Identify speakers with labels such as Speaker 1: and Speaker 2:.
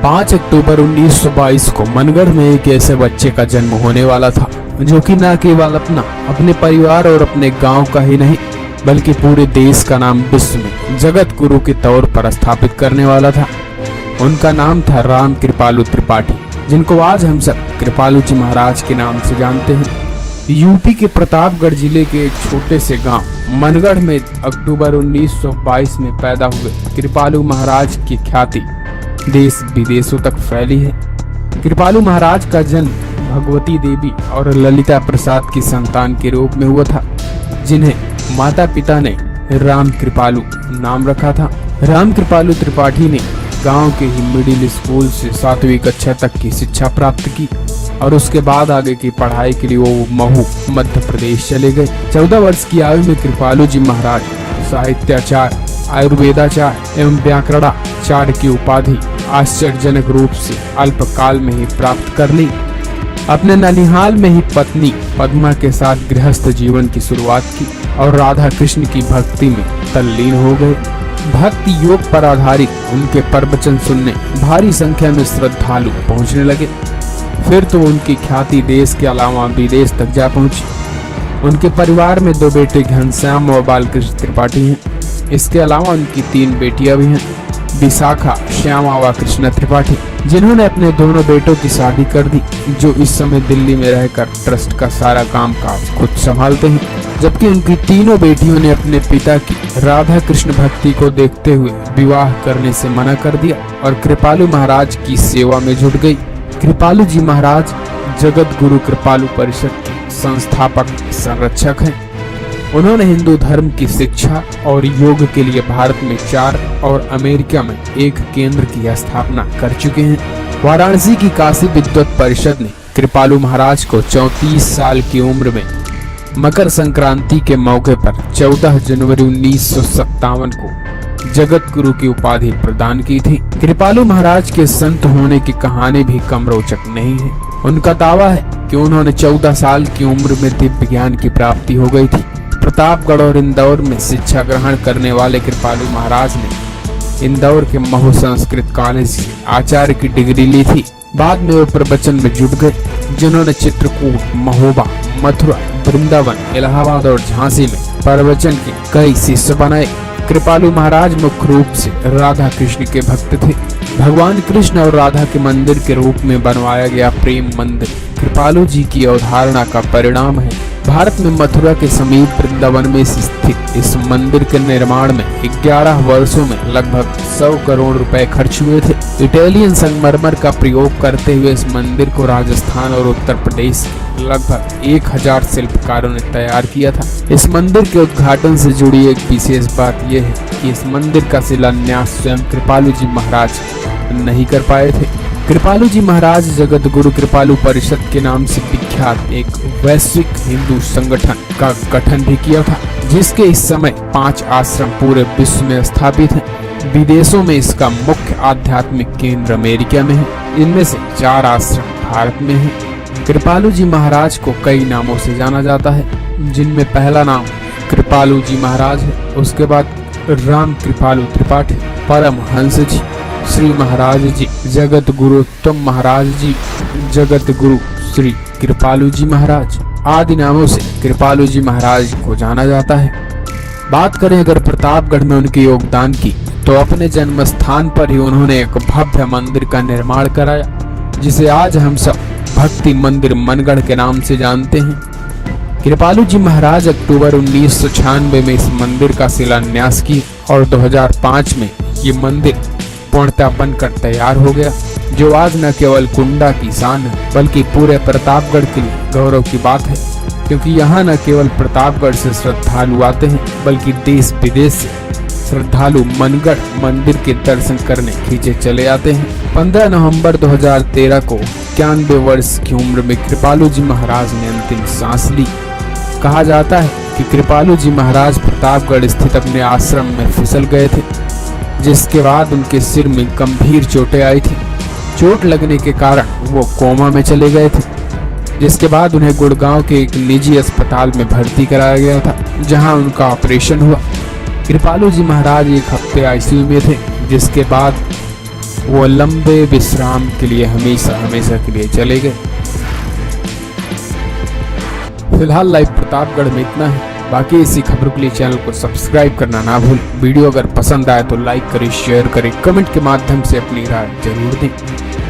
Speaker 1: 5 अक्टूबर 1922 को मनगढ़ में एक ऐसे बच्चे का जन्म होने वाला था जो कि न केवल अपने परिवार और अपने गांव का ही नहीं बल्कि पूरे देश का नाम विश्व में जगत गुरु के तौर पर स्थापित करने वाला था। उनका नाम था राम कृपालु त्रिपाठी, जिनको आज हम सब कृपालु जी महाराज के नाम से जानते हैं। यूपी के प्रतापगढ़ जिले के एक छोटे से गांव मनगढ़ में अक्टूबर 1922 में पैदा हुए कृपालु महाराज की ख्याति देश विदेशों तक फैली है। कृपालु महाराज का जन्म भगवती देवी और ललिता प्रसाद की संतान के रूप में हुआ था, जिन्हें माता पिता ने राम कृपालु नाम रखा था। राम कृपालु त्रिपाठी ने गांव के ही मिडिल स्कूल से 7वीं कक्षा तक की शिक्षा प्राप्त की और उसके बाद आगे की पढ़ाई के लिए वो महू मध्य प्रदेश चले गए। 14 वर्ष की आयु में कृपालु जी महाराज साहित्याचार्य, आयुर्वेदाचार्य एवं व्याकरणाचार्य की उपाधि आश्चर्यजनक रूप से अल्पकाल में ही प्राप्त कर ली। अपने ननिहाल में ही पत्नी पद्मा के साथ गृहस्थ जीवन की शुरुआत की और राधा कृष्ण की भक्ति में तल्लीन हो गए। भक्ति योग पर आधारित उनके प्रवचन सुनने भारी संख्या में श्रद्धालु पहुंचने लगे। फिर तो उनकी ख्याति देश के अलावा विदेश तक जा पहुंची। उनके परिवार में 2 बेटे घनश्याम और बालकृष्ण त्रिपाठी हैं। इसके अलावा उनकी 3 बेटियां भी हैं, विशाखा, श्यामा व कृष्णा त्रिपाठी, जिन्होंने अपने दोनों बेटों की शादी कर दी, जो इस समय दिल्ली में रहकर ट्रस्ट का सारा काम काज खुद संभालते हैं। जबकि उनकी तीनों बेटियों ने अपने पिता की राधा कृष्ण भक्ति को देखते हुए विवाह करने से मना कर दिया और कृपालु महाराज की सेवा में जुट गई। कृपालु जी महाराज जगत गुरु कृपालु परिषद के संस्थापक संरक्षक हैं। उन्होंने हिंदू धर्म की शिक्षा और योग के लिए भारत में 4 और अमेरिका में 1 केंद्र की स्थापना कर चुके हैं। वाराणसी की काशी विद्वत परिषद ने कृपालु महाराज को 34 साल की उम्र में मकर संक्रांति के मौके पर 14 जनवरी 1957 को जगत गुरु की उपाधि प्रदान की थी। कृपालु महाराज के संत होने की कहानी भी कम रोचक नहीं है। उनका दावा है कि उन्होंने 14 साल की उम्र में दिव्य ज्ञान की प्राप्ति हो गई थी। प्रतापगढ़ और इंदौर में शिक्षा ग्रहण करने वाले कृपालु महाराज ने इंदौर के महू संस्कृत कॉलेज से आचार्य की डिग्री ली थी। बाद में वो प्रवचन में जुट गए, जिन्होंने चित्रकूट, महोबा, मथुरा, वृंदावन, इलाहाबाद और झांसी में प्रवचन के कई शिष्य बनाए। कृपालु महाराज मुख्य रूप से राधा कृष्ण के भक्त थे। भगवान कृष्ण और राधा के मंदिर के रूप में बनवाया गया प्रेम मंदिर कृपालु जी की अवधारणा का परिणाम है। भारत में मथुरा के समीप वृंदावन में स्थित इस मंदिर के निर्माण में 11 वर्षों में लगभग 100 करोड़ रुपए खर्च हुए थे। इटालियन संगमरमर का प्रयोग करते हुए इस मंदिर को राजस्थान और उत्तर प्रदेश के लगभग 1000 शिल्पकारों ने तैयार किया था। इस मंदिर के उद्घाटन से जुड़ी एक विशेष बात यह है कि इस मंदिर का शिलान्यास स्वयं कृपालु जी महाराज नहीं कर पाए थे। कृपालु जी महाराज जगत गुरु कृपालु परिषद के नाम से विख्यात एक वैश्विक हिंदू संगठन का गठन भी किया था, जिसके इस समय 5 आश्रम पूरे विश्व में स्थापित हैं। विदेशों में इसका मुख्य आध्यात्मिक केंद्र अमेरिका में है। इनमें से 4 आश्रम भारत में हैं। कृपालु जी महाराज को कई नामों से जाना जाता है, जिनमें पहला नाम कृपालु जी महाराज है। उसके बाद राम कृपालु त्रिपाठी, परमहंस जी, श्री महाराज जी, जगत गुरु उत्तम महाराज जी, जगत गुरु श्री कृपालु जी महाराज आदि नामों से कृपालु जी महाराज को जाना जाता है। बात करें अगर प्रतापगढ़ में उनके योगदान की, तो अपने जन्म स्थान पर ही उन्होंने एक भव्य मंदिर का निर्माण कराया, जिसे आज हम सब भक्ति मंदिर मनगढ़ के नाम से जानते हैं। कृपालु जी महाराज अक्टूबर 1996 में इस मंदिर का शिलान्यास किया और 2005 में ये मंदिर पूर्णतः बनकर तैयार हो गया, जो आज न केवल कुंडा की शान है बल्कि पूरे प्रतापगढ़ के लिए गौरव की बात है, क्योंकि यहाँ न केवल प्रतापगढ़ से श्रद्धालु आते हैं बल्कि देश विदेश से श्रद्धालु मनगढ़ मंदिर के दर्शन करने खींचे चले आते हैं। 15 नवंबर 2013 को 91 वर्ष की उम्र में कृपालु जी महाराज ने अंतिम सांस ली। कहा जाता है कि कृपालु जी महाराज प्रतापगढ़ स्थित अपने आश्रम में फिसल गए थे, जिसके बाद उनके सिर में गंभीर चोटें आई थी। चोट लगने के कारण वो कोमा में चले गए थे, जिसके बाद उन्हें गुड़गांव के एक निजी अस्पताल में भर्ती कराया गया था, जहां उनका ऑपरेशन हुआ। कृपालु जी महाराज 1 हफ्ते आईसीयू में थे, जिसके बाद वो लंबे विश्राम के लिए हमेशा हमेशा के लिए चले गए। फिलहाल लाइव प्रतापगढ़ में इतना ही। बाकी इसी खबरों के लिए चैनल को सब्सक्राइब करना ना भूल। वीडियो अगर पसंद आए तो लाइक करें, शेयर करें, कमेंट के माध्यम से अपनी राय जरूर दें।